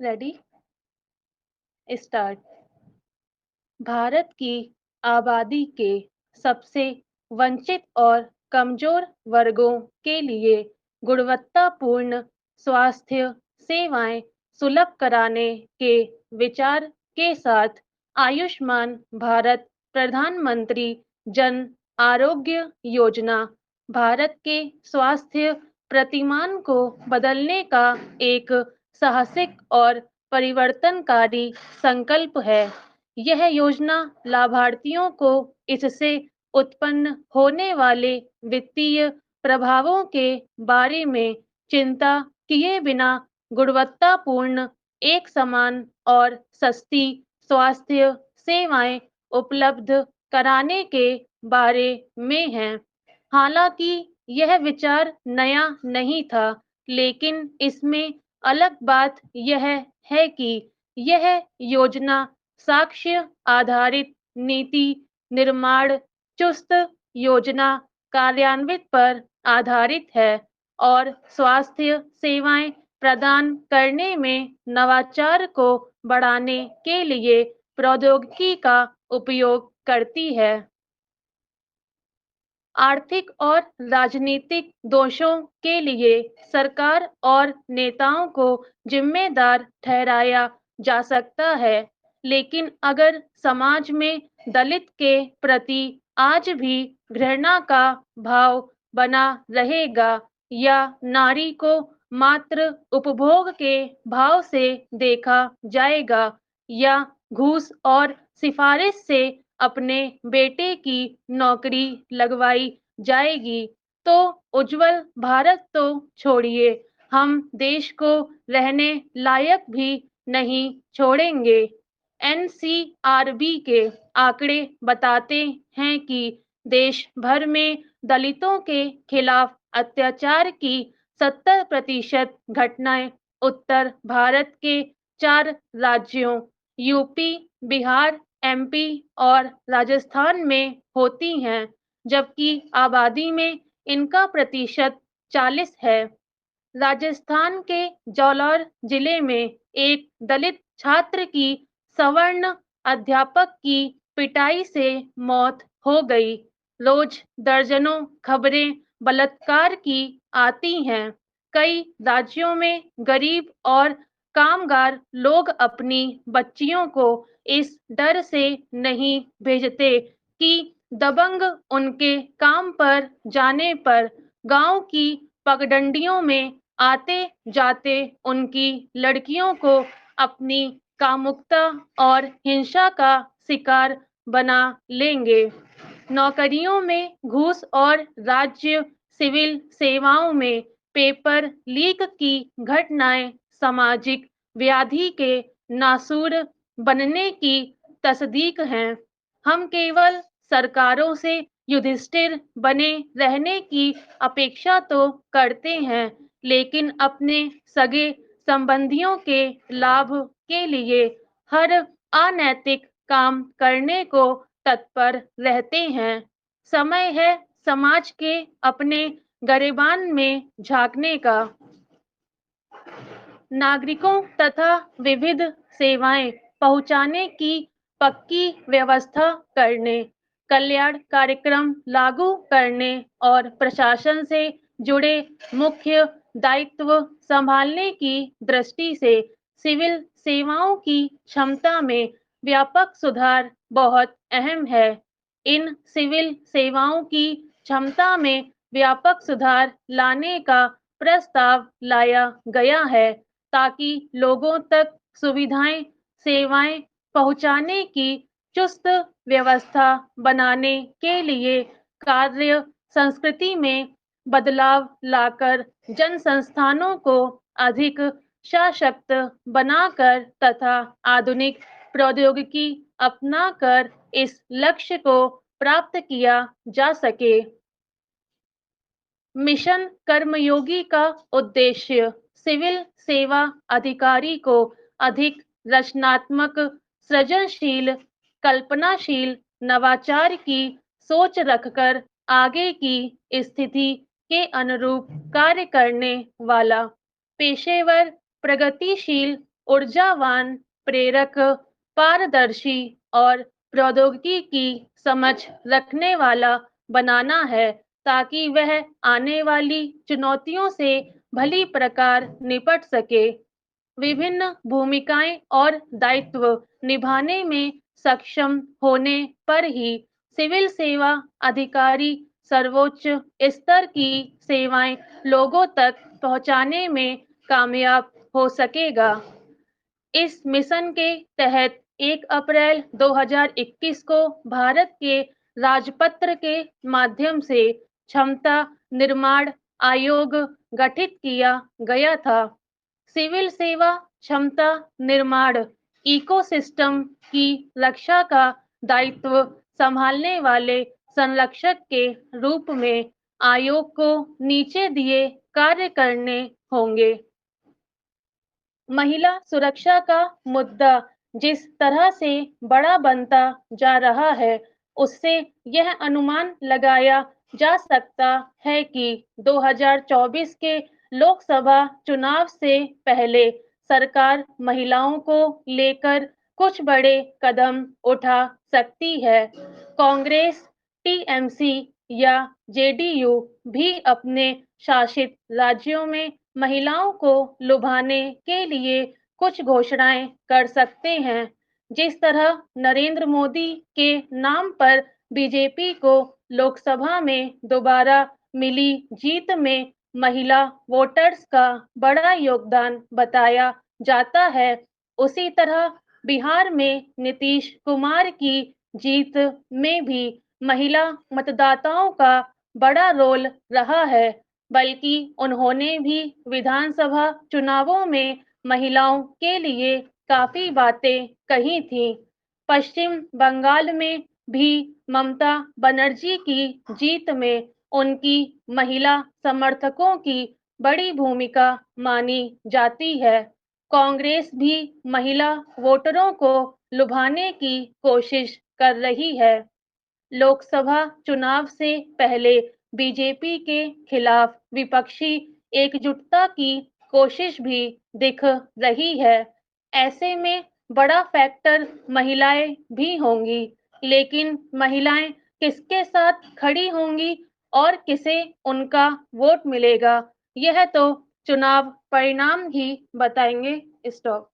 Ready start. Bharat की आबादी के सबसे वंचित और कमजोर वर्गों के लिए गुणवत्तापूर्ण स्वास्थ्य सेवाएं सुलभ कराने के विचार के साथ आयुष्मान भारत प्रधानमंत्री जन आरोग्य योजना भारत के स्वास्थ्य प्रतिमान को बदलने का एक साहसिक और परिवर्तनकारी संकल्प है। यह योजना लाभार्थियों को इससे उत्पन्न होने वाले वित्तीय प्रभावों के बारे में चिंता किए बिना गुणवत्तापूर्ण, एक समान और सस्ती स्वास्थ्य सेवाएं उपलब्ध कराने के बारे में है। हालांकि यह विचार नया नहीं था, लेकिन इसमें अलग बात यह है कि यह योजना साक्ष्य आधारित नीति निर्माण, चुस्त योजना कार्यान्वित पर आधारित है और स्वास्थ्य सेवाएं प्रदान करने में नवाचार को बढ़ाने के लिए प्रौद्योगिकी का उपयोग करती है। आर्थिक और राजनीतिक दोषों के लिए सरकार और नेताओं को जिम्मेदार ठहराया जा सकता है, लेकिन अगर समाज में दलित के प्रति आज भी घृणा का भाव बना रहेगा या नारी को मात्र उपभोग के भाव से देखा जाएगा या घूस और सिफारिश से अपने बेटे की नौकरी लगवाई जाएगी, तो उज्जवल भारत तो छोड़िए, हम देश को रहने लायक भी नहीं छोड़ेंगे। एनसीआरबी के आंकड़े बताते हैं कि देश भर में दलितों के खिलाफ अत्याचार की 70% घटनाएं उत्तर भारत के 4 राज्यों यूपी, बिहार, एमपी और राजस्थान में होती हैं, जबकि आबादी में इनका प्रतिशत 40 है। राजस्थान के जालौर जिले में एक दलित छात्र की सवर्ण अध्यापक की पिटाई से मौत हो गई। रोज दर्जनों खबरें बलात्कार की आती हैं। कई राज्यों में गरीब और कामगार लोग अपनी बच्चियों को इस डर से नहीं भेजते कि दबंग उनके काम पर जाने पर गांव की पगडंडियों में आते जाते उनकी लड़कियों को अपनी कामुकता और हिंसा का शिकार बना लेंगे। नौकरियों में घूस और राज्य सिविल सेवाओं में पेपर लीक की घटनाएं सामाजिक व्याधि के नासूर बनने की तस्दीक हैं। हम केवल सरकारों से युधिष्ठिर बने रहने की अपेक्षा तो करते हैं, लेकिन अपने सगे संबंधियों के लाभ के लिए हर अनैतिक काम करने को तत्पर रहते हैं। समय है समाज के अपने गरिबान में झांकने का। नागरिकों तथा विविध सेवाएं पहुंचाने की पक्की व्यवस्था करने, कल्याण कार्यक्रम लागू करने और प्रशासन से जुड़े मुख्य दायित्व संभालने की दृष्टि से सिविल सेवाओं की क्षमता में व्यापक सुधार बहुत अहम है। इन सिविल सेवाओं की क्षमता में व्यापक सुधार लाने का प्रस्ताव लाया गया है ताकि लोगों तक सुविधाएं, सेवाएं पहुंचाने की चुस्त व्यवस्था बनाने के लिए कार्य संस्कृति में बदलाव लाकर जन संस्थानों को अधिक सशक्त बनाकर तथा आधुनिक प्रौद्योगिकी अपनाकर इस लक्ष्य को प्राप्त किया जा सके। मिशन कर्मयोगी का उद्देश्य सिविल सेवा अधिकारी को अधिक रचनात्मक, सृजनशील, कल्पनाशील, नवाचार की सोच रखकर आगे की स्थिति के अनुरूप कार्य करने वाला पेशेवर, प्रगतिशील ऊर्जावान, प्रेरक, पारदर्शी और प्रौद्योगिकी की समझ रखने वाला बनाना है, ताकि वह आने वाली चुनौतियों से भली प्रकार निपट सके। विभिन्न भूमिकाएं और दायित्व निभाने में सक्षम होने पर ही सिविल सेवा अधिकारी सर्वोच्च स्तर की सेवाएं लोगों तक पहुंचाने में कामयाब हो सकेगा। इस मिशन के तहत 1 अप्रैल 2021 को भारत के राजपत्र के माध्यम से क्षमता निर्माण आयोग गठित किया गया था। सिविल सेवा क्षमता निर्माण इकोसिस्टम की रक्षा का दायित्व संभालने वाले संरक्षक के रूप में आयोग को नीचे दिए कार्य करने होंगे। महिला सुरक्षा का मुद्दा जिस तरह से बड़ा बनता जा रहा है, उससे यह अनुमान लगाया जा सकता है कि 2024 के लोकसभा चुनाव से पहले सरकार महिलाओं को लेकर कुछ बड़े कदम उठा सकती है। कांग्रेस, टीएमसी या जेडीयू भी अपने शासित राज्यों में महिलाओं को लुभाने के लिए कुछ घोषणाएं कर सकते हैं। जिस तरह नरेंद्र मोदी के नाम पर बीजेपी को लोकसभा में दोबारा मिली जीत में महिला वोटर्स का बड़ा योगदान बताया जाता है, उसी तरह बिहार में नीतीश कुमार की जीत में भी महिला मतदाताओं का बड़ा रोल रहा है। बल्कि उन्होंने भी विधानसभा चुनावों में महिलाओं के लिए काफी बातें कही थीं। पश्चिम बंगाल में भी ममता बनर्जी की जीत में उनकी महिला समर्थकों की बड़ी भूमिका मानी जाती है। कांग्रेस भी महिला वोटरों को लुभाने की कोशिश कर रही है। लोकसभा चुनाव से पहले बीजेपी के खिलाफ विपक्षी एकजुटता की कोशिश भी दिख रही है। ऐसे में बड़ा फैक्टर महिलाएं भी होंगी, लेकिन महिलाएं किसके साथ खड़ी होंगी और किसे उनका वोट मिलेगा, यह तो चुनाव परिणाम ही बताएंगे। स्टॉप।